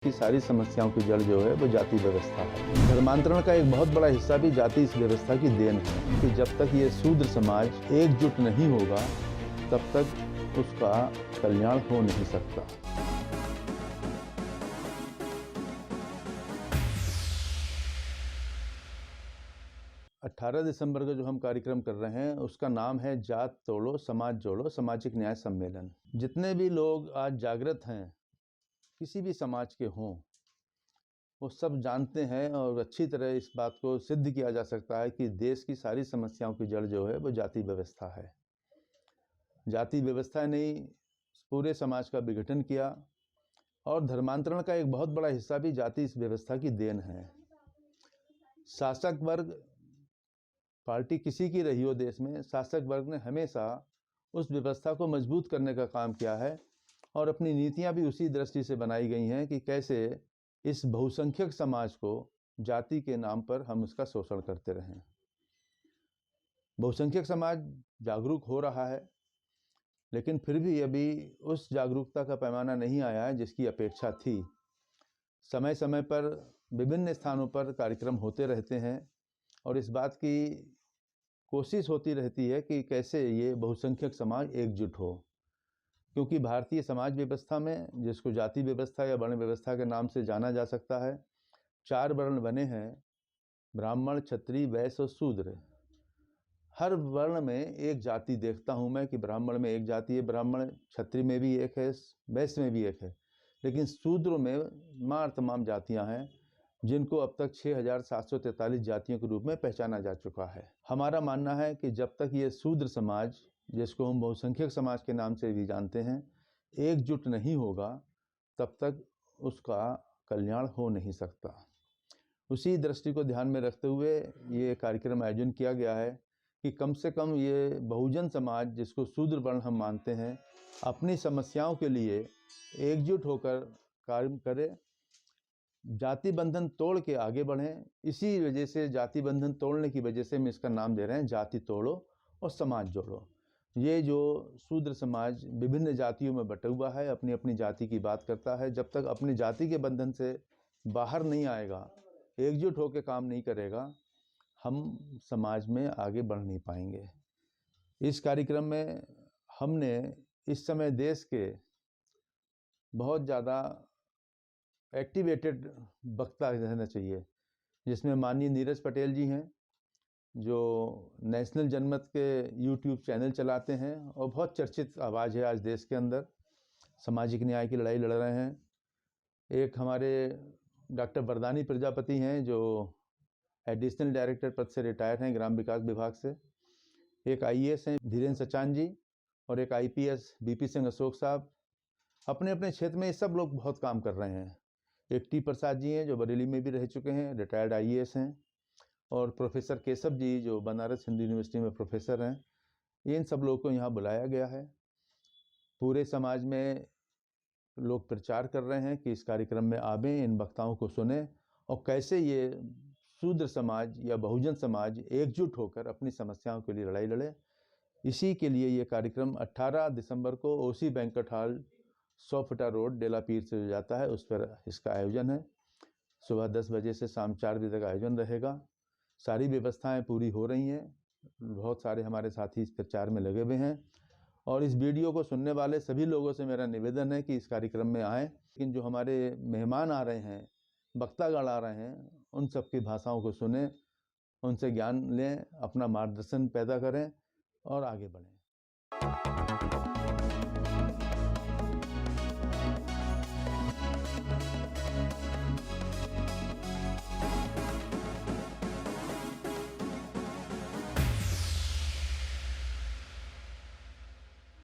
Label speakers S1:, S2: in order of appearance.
S1: की सारी समस्याओं की जड़ जो है वो जाति व्यवस्था है। धर्मांतरण का एक बहुत बड़ा हिस्सा भी जाति इस व्यवस्था की देन है कि जब तक ये शूद्र समाज एकजुट नहीं होगा तब तक उसका कल्याण हो नहीं सकता। अठारह दिसंबर का जो हम कार्यक्रम कर रहे हैं उसका नाम है जात तोड़ो समाज जोड़ो सामाजिक न्याय सम्मेलन। जितने भी लोग आज जागृत हैं किसी भी समाज के हों वो सब जानते हैं और अच्छी तरह इस बात को सिद्ध किया जा सकता है कि देश की सारी समस्याओं की जड़ जो है वो जाति व्यवस्था है। जाति व्यवस्था ने पूरे समाज का विघटन किया और धर्मांतरण का एक बहुत बड़ा हिस्सा भी जाति इस व्यवस्था की देन है। शासक वर्ग पार्टी किसी की रही हो देश में, शासक वर्ग ने हमेशा उस व्यवस्था को मजबूत करने का काम किया है और अपनी नीतियां भी उसी दृष्टि से बनाई गई हैं कि कैसे इस बहुसंख्यक समाज को जाति के नाम पर हम उसका शोषण करते रहें। बहुसंख्यक समाज जागरूक हो रहा है लेकिन फिर भी अभी उस जागरूकता का पैमाना नहीं आया है जिसकी अपेक्षा थी। समय समय पर विभिन्न स्थानों पर कार्यक्रम होते रहते हैं और इस बात की कोशिश होती रहती है कि कैसे ये बहुसंख्यक समाज एकजुट हो, क्योंकि भारतीय समाज व्यवस्था में, जिसको जाति व्यवस्था या वर्ण व्यवस्था के नाम से जाना जा सकता है, 4 वर्ण बने हैं: ब्राह्मण, क्षत्रिय, वैश्य और शूद्र। हर वर्ण में एक जाति देखता हूँ मैं कि ब्राह्मण में एक जाति है, ब्राह्मण, क्षत्रिय में भी एक है, वैश्य में भी एक है, लेकिन शूद्र में मार तमाम जातियाँ हैं जिनको अब तक 6,743 जातियों के रूप में पहचाना जा चुका है। हमारा मानना है कि जब तक ये शूद्र समाज, जिसको हम बहुसंख्यक समाज के नाम से भी जानते हैं, एकजुट नहीं होगा तब तक उसका कल्याण हो नहीं सकता। उसी दृष्टि को ध्यान में रखते हुए ये कार्यक्रम आयोजन किया गया है कि कम से कम ये बहुजन समाज, जिसको शूद्र वर्ण हम मानते हैं, अपनी समस्याओं के लिए एकजुट होकर कार्य करे, जाति बंधन तोड़ के आगे बढ़ें। इसी वजह से, जाति बंधन तोड़ने की वजह से हम इसका नाम दे रहे हैं जाति तोड़ो और समाज जोड़ो। ये जो शूद्र समाज विभिन्न जातियों में बटा हुआ है, अपनी अपनी जाति की बात करता है, जब तक अपनी जाति के बंधन से बाहर नहीं आएगा, एकजुट होकर काम नहीं करेगा, हम समाज में आगे बढ़ नहीं पाएंगे। इस कार्यक्रम में हमने इस समय देश के बहुत ज़्यादा एक्टिवेटेड वक्ता रहना चाहिए, जिसमें माननीय नीरज पटेल जी हैं जो नेशनल जनमत के यूट्यूब चैनल चलाते हैं और बहुत चर्चित आवाज़ है आज देश के अंदर, सामाजिक न्याय की लड़ाई लड़ रहे हैं। एक हमारे डॉक्टर वरदानी प्रजापति हैं जो एडिशनल डायरेक्टर पद से रिटायर हैं ग्राम विकास विभाग से। एक IAS हैं धीरेन्द्र सचान जी और एक IPS BP सिंह अशोक साहब। अपने अपने क्षेत्र में ये सब लोग बहुत काम कर रहे हैं। एक T प्रसाद जी हैं जो बरेली में भी रह चुके हैं, रिटायर्ड IAS हैं, और प्रोफेसर केशव जी जो बनारस हिंदू यूनिवर्सिटी में प्रोफेसर हैं। इन सब लोगों को यहाँ बुलाया गया है। पूरे समाज में लोग प्रचार कर रहे हैं कि इस कार्यक्रम में आवें, इन वक्ताओं को सुने और कैसे ये शूद्र समाज या बहुजन समाज एकजुट होकर अपनी समस्याओं के लिए लड़ाई लड़े। इसी के लिए ये कार्यक्रम 18 दिसंबर को OC banquet hall 100 FITA road Delapeer से जाता है, उस पर इसका आयोजन है। सुबह 10 बजे से शाम 4 बजे तक आयोजन रहेगा। सारी व्यवस्थाएं पूरी हो रही हैं। बहुत सारे हमारे साथी इस प्रचार में लगे हुए हैं और इस वीडियो को सुनने वाले सभी लोगों से मेरा निवेदन है कि इस कार्यक्रम में आएँ। लेकिन जो हमारे मेहमान आ रहे हैं, वक्तागण आ रहे हैं, उन सब की भाषाओं को सुनें, उनसे ज्ञान लें, अपना मार्गदर्शन पैदा करें और आगे बढ़ें।